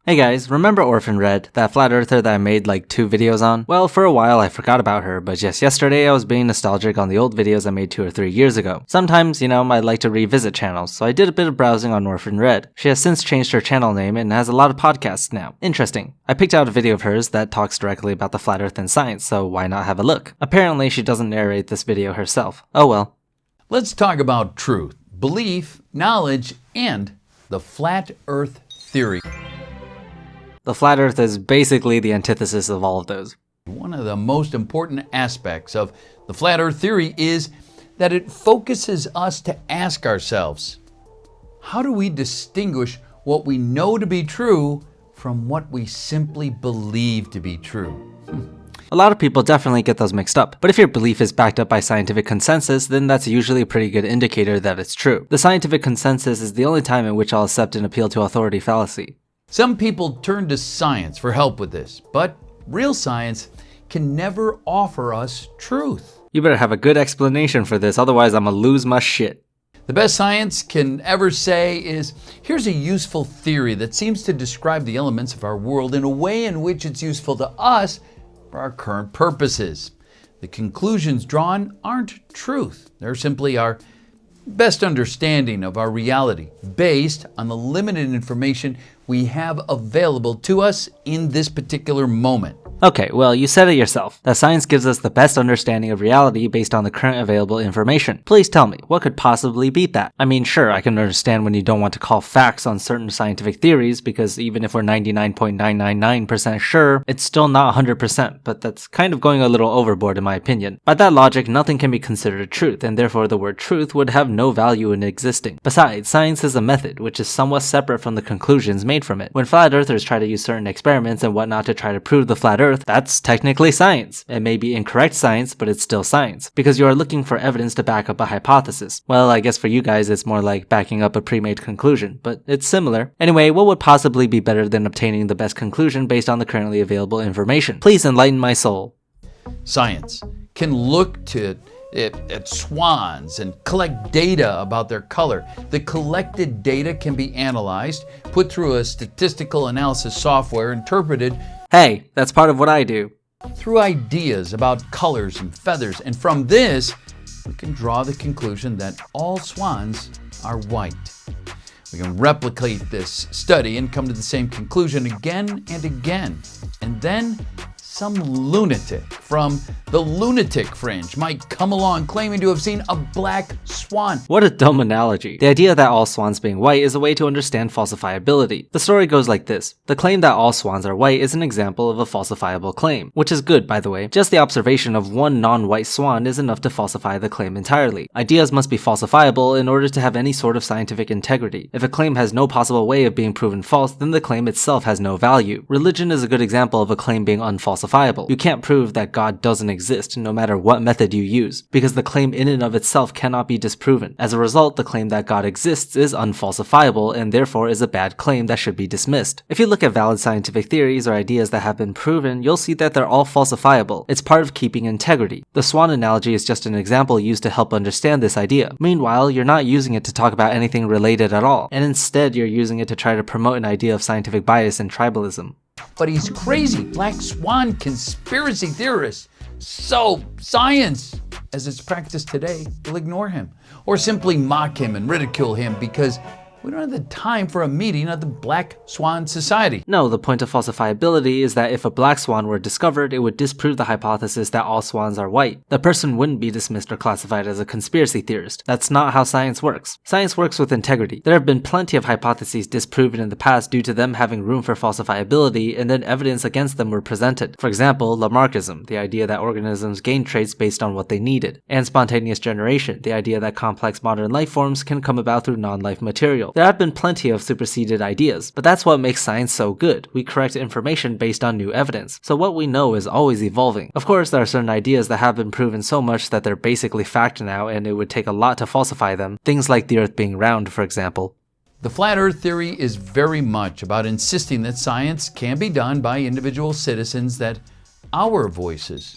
Hey guys, remember Orphan Red, that flat earther that I made like 2 videos on? Well, for a while I forgot about her, but just yesterday I was being nostalgic on the old videos I made 2 or 3 years ago. Sometimes, I like to revisit channels, so I did a bit of browsing on Orphan Red. She has since changed her channel name and has a lot of podcasts now. Interesting. I picked out a video of hers that talks directly about the flat earth and science, so why not have a look? Apparently she doesn't narrate this video herself. Oh well. Let's talk about truth, belief, knowledge, and the flat earth theory. The flat earth is basically the antithesis of all of those. One of the most important aspects of the flat earth theory is that it focuses us to ask ourselves, how do we distinguish what we know to be true from what we simply believe to be true? A lot of people definitely get those mixed up, but if your belief is backed up by scientific consensus, then that's usually a pretty good indicator that it's true. The scientific consensus is the only time in which I'll accept an appeal to authority fallacy. Some people turn to science for help with this, but real science can never offer us truth. You better have a good explanation for this, otherwise I'm gonna lose my shit. The best science can ever say is, here's a useful theory that seems to describe the elements of our world in a way in which it's useful to us for our current purposes. The conclusions drawn aren't truth. They're simply our best understanding of our reality based on the limited information we have available to us in this particular moment. Okay, well, you said it yourself, that science gives us the best understanding of reality based on the current available information. Please tell me, what could possibly beat that? I mean, sure, I can understand when you don't want to call facts on certain scientific theories, because even if we're 99.999% sure, it's still not 100%, but that's kind of going a little overboard in my opinion. By that logic, nothing can be considered a truth, and therefore the word truth would have no value in existing. Besides, science is a method, which is somewhat separate from the conclusions made from it. When flat earthers try to use certain experiments and whatnot to try to prove the flat earth, that's technically science. It may be incorrect science, but it's still science, because you are looking for evidence to back up a hypothesis. Well, I guess for you guys it's more like backing up a pre-made conclusion, but it's similar. Anyway, what would possibly be better than obtaining the best conclusion based on the currently available information? Please enlighten my soul. Science can look at swans and collect data about their color. The collected data can be analyzed, put through a statistical analysis software, interpreted Hey, that's part of what I do. through ideas about colors and feathers, and from this, we can draw the conclusion that all swans are white. We can replicate this study and come to the same conclusion again and again. And then some lunatic from the lunatic fringe might come along claiming to have seen a black swan. What a dumb analogy. The idea that all swans being white is a way to understand falsifiability. The story goes like this. The claim that all swans are white is an example of a falsifiable claim, which is good, by the way. Just the observation of one non-white swan is enough to falsify the claim entirely. Ideas must be falsifiable in order to have any sort of scientific integrity. If a claim has no possible way of being proven false, then the claim itself has no value. Religion is a good example of a claim being unfalsifiable. You can't prove that God doesn't exist, no matter what method you use, because the claim in and of itself cannot be disproven. As a result, the claim that God exists is unfalsifiable, and therefore is a bad claim that should be dismissed. If you look at valid scientific theories or ideas that have been proven, you'll see that they're all falsifiable. It's part of keeping integrity. The swan analogy is just an example used to help understand this idea. Meanwhile, you're not using it to talk about anything related at all, and instead you're using it to try to promote an idea of scientific bias and tribalism. But he's crazy. Black swan conspiracy theorists. So science, as it's practiced today, will ignore him or simply mock him and ridicule him because we don't have the time for a meeting of the Black Swan Society. No, the point of falsifiability is that if a black swan were discovered, it would disprove the hypothesis that all swans are white. The person wouldn't be dismissed or classified as a conspiracy theorist. That's not how science works. Science works with integrity. There have been plenty of hypotheses disproven in the past due to them having room for falsifiability, and then evidence against them were presented. For example, Lamarckism, the idea that organisms gain traits based on what they needed, and spontaneous generation, the idea that complex modern life forms can come about through non-life material. There have been plenty of superseded ideas, but that's what makes science so good. We correct information based on new evidence, so what we know is always evolving. Of course, there are certain ideas that have been proven so much that they're basically fact now, and it would take a lot to falsify them. Things like the Earth being round, for example. The flat earth theory is very much about insisting that science can be done by individual citizens, that our voices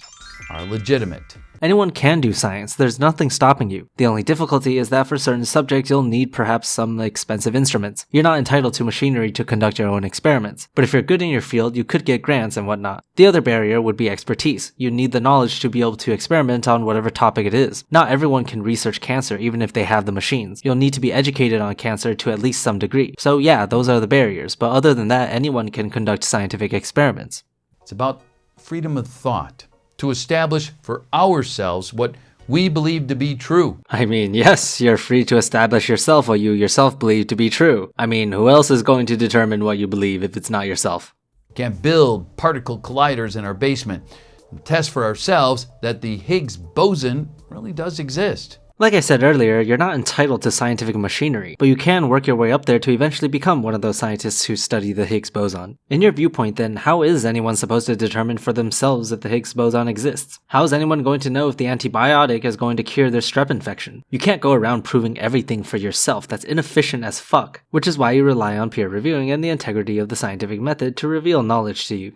are legitimate. Anyone can do science, there's nothing stopping you. The only difficulty is that for certain subjects you'll need perhaps some expensive instruments. You're not entitled to machinery to conduct your own experiments, but if you're good in your field, you could get grants and whatnot. The other barrier would be expertise. You need the knowledge to be able to experiment on whatever topic it is. Not everyone can research cancer even if they have the machines. You'll need to be educated on cancer to at least some degree. So yeah, those are the barriers, but other than that, anyone can conduct scientific experiments. It's about freedom of thought, to establish for ourselves what we believe to be true. I mean, yes, you're free to establish yourself what you yourself believe to be true. I mean, who else is going to determine what you believe if it's not yourself? Can't build particle colliders in our basement and test for ourselves that the Higgs boson really does exist. Like I said earlier, you're not entitled to scientific machinery, but you can work your way up there to eventually become one of those scientists who study the Higgs boson. In your viewpoint then, how is anyone supposed to determine for themselves if the Higgs boson exists? How is anyone going to know if the antibiotic is going to cure their strep infection? You can't go around proving everything for yourself, that's inefficient as fuck, which is why you rely on peer reviewing and the integrity of the scientific method to reveal knowledge to you.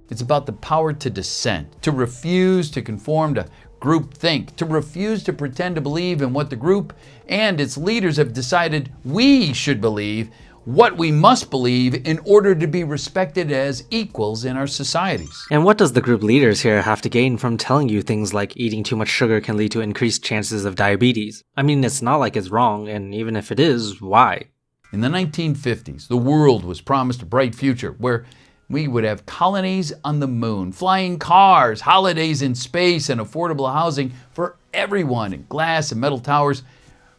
It's about the power to dissent, to refuse to conform to groupthink, to refuse to pretend to believe in what the group and its leaders have decided we should believe, what we must believe in order to be respected as equals in our societies. And what does the group leaders here have to gain from telling you things like eating too much sugar can lead to increased chances of diabetes? I mean, it's not like it's wrong, and even if it is, why? In the 1950s, the world was promised a bright future where we would have colonies on the moon, flying cars, holidays in space, and affordable housing for everyone, and glass and metal towers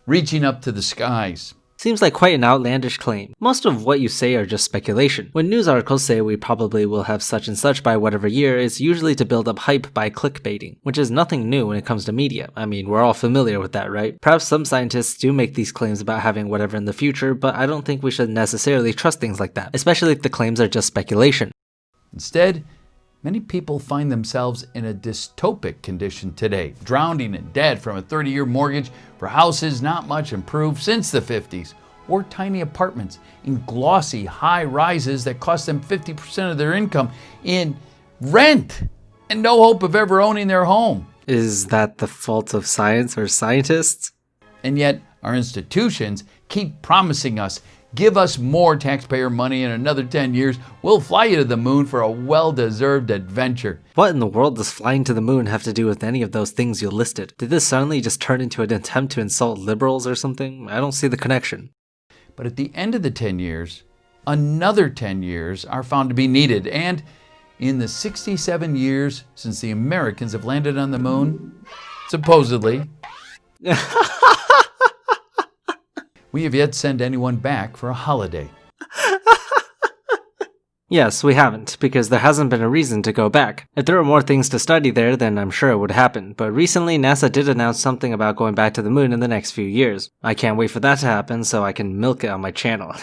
reaching up to the skies. Seems like quite an outlandish claim. Most of what you say are just speculation. When news articles say we probably will have such and such by whatever year, it's usually to build up hype by clickbaiting, which is nothing new when it comes to media. I mean, we're all familiar with that, right? Perhaps some scientists do make these claims about having whatever in the future, but I don't think we should necessarily trust things like that, especially if the claims are just speculation. Instead, many people find themselves in a dystopic condition today, drowning in debt from a 30-year mortgage for houses not much improved since the 50s, or tiny apartments in glossy high-rises that cost them 50% of their income in rent and no hope of ever owning their home. Is that the fault of science or scientists? And yet, our institutions keep promising us, give us more taxpayer money in another 10 years, we'll fly you to the moon for a well-deserved adventure. What in the world does flying to the moon have to do with any of those things you listed? Did this suddenly just turn into an attempt to insult liberals or something? I don't see the connection. But at the end of the 10 years, another 10 years are found to be needed. And in the 67 years since the Americans have landed on the moon, supposedly, we have yet to send anyone back for a holiday. Yes, we haven't, because there hasn't been a reason to go back. If there were more things to study there, then I'm sure it would happen, but recently NASA did announce something about going back to the moon in the next few years. I can't wait for that to happen so I can milk it on my channel.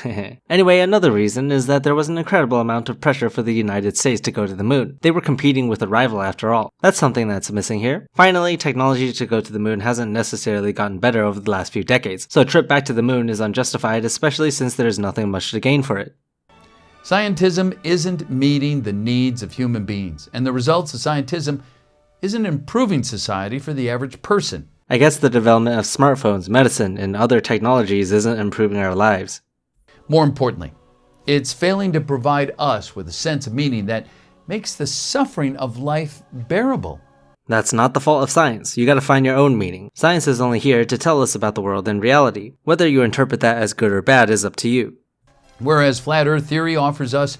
Anyway, another reason is that there was an incredible amount of pressure for the United States to go to the moon. They were competing with a rival after all. That's something that's missing here. Finally, technology to go to the moon hasn't necessarily gotten better over the last few decades, so a trip back to the moon is unjustified, especially since there's nothing much to gain for it. Scientism isn't meeting the needs of human beings, and the results of scientism isn't improving society for the average person. I guess the development of smartphones, medicine, and other technologies isn't improving our lives. More importantly, it's failing to provide us with a sense of meaning that makes the suffering of life bearable. That's not the fault of science. You gotta find your own meaning. Science is only here to tell us about the world in reality. Whether you interpret that as good or bad is up to you. Whereas flat earth theory offers us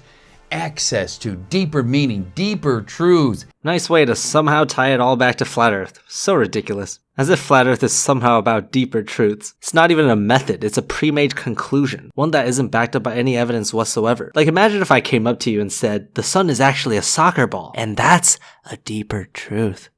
access to deeper meaning, deeper truths. Nice way to somehow tie it all back to flat earth. So ridiculous. As if flat earth is somehow about deeper truths. It's not even a method, it's a pre-made conclusion. One that isn't backed up by any evidence whatsoever. Like imagine if I came up to you and said, the sun is actually a soccer ball, and that's a deeper truth.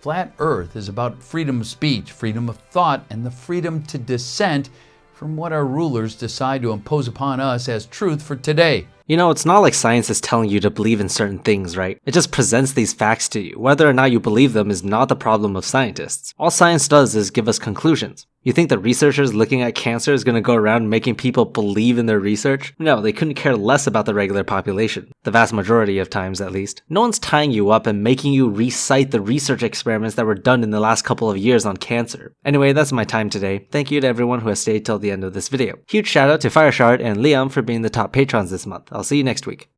Flat earth is about freedom of speech, freedom of thought, and the freedom to dissent from what our rulers decide to impose upon us as truth for today. You know, it's not like science is telling you to believe in certain things, right? It just presents these facts to you. Whether or not you believe them is not the problem of scientists. All science does is give us conclusions. You think the researchers looking at cancer is going to go around making people believe in their research? No, they couldn't care less about the regular population. The vast majority of times, at least. No one's tying you up and making you recite the research experiments that were done in the last couple of years on cancer. Anyway, that's my time today. Thank you to everyone who has stayed till the end of this video. Huge shout out to Fireshard and Liam for being the top patrons this month. I'll see you next week.